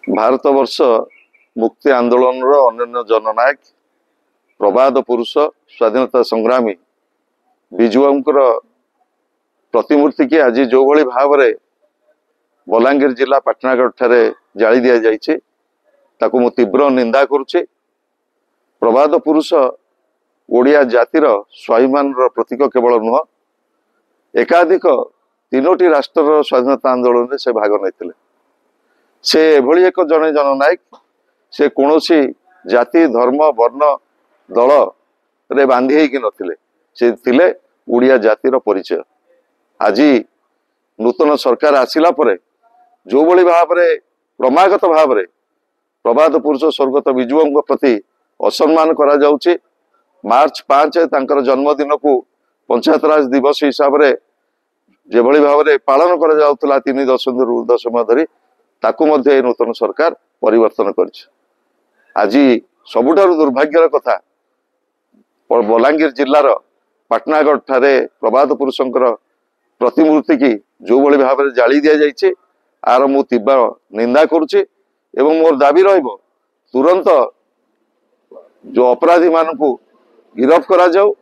भारत वर्ष मुक्ति आंदोलन अन्य जननायक प्रबाद पुरुष स्वाधीनता संग्रामी विजुआंकर प्रतिमूर्ति की आज जो भली भाव में बलांगीर जिला पाटनागढ़ ठारे जाली दि जाइए ताकू मु तीव्र निंदा करुचे। प्रबाद पुरुष ओडिया जातिर स्वाभिमान प्रतीक केवल नुह एकाधिक तीनोटी राष्ट्र स्वाधीनता आंदोलन में से भाग नहीं से एभली एक जने जननायक से कौनसी जाति धर्म वर्ण दल रे बांधी होगी नथिले से थिले ओडिया जातिर परिचय। आज नूतन सरकार आसिला परे जो भली भाव में क्रमागत भाव में प्रबाद पुरुष स्वर्गत विजुओं प्रति असम्मान करा जाउछि। मार्च 5 तांकर जन्मदिन को पंचायत राज दिवस हिसाब से जे भली भाव में पालन करा जाउतला 3 दशंधि ऊर्ध्व समय धरी ताकू मध्य नूतन सरकार परिवर्तन करिछि। आज सबुठारु दुर्भाग्यर कथा बलांगीर जिलार पाटनागढ़ ठारे प्रबाद पुरुषंकर प्रतिमूर्ति की जो भली भाव में जाली दि जाइए आर मु तीव्र निंदा करुचे एवं मोर दाबी रहिबो तुरंत जो अपराधी मान को गिरफ करा जाऊ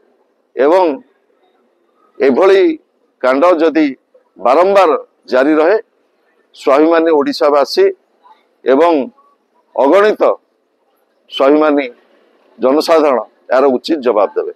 एवं एभली कांड जदि बारंबार जारी रहे स्वाभिमानी ओडिशावासी एवं अगणित स्वाभिमानी जनसाधारण यार उचित जवाब देवे।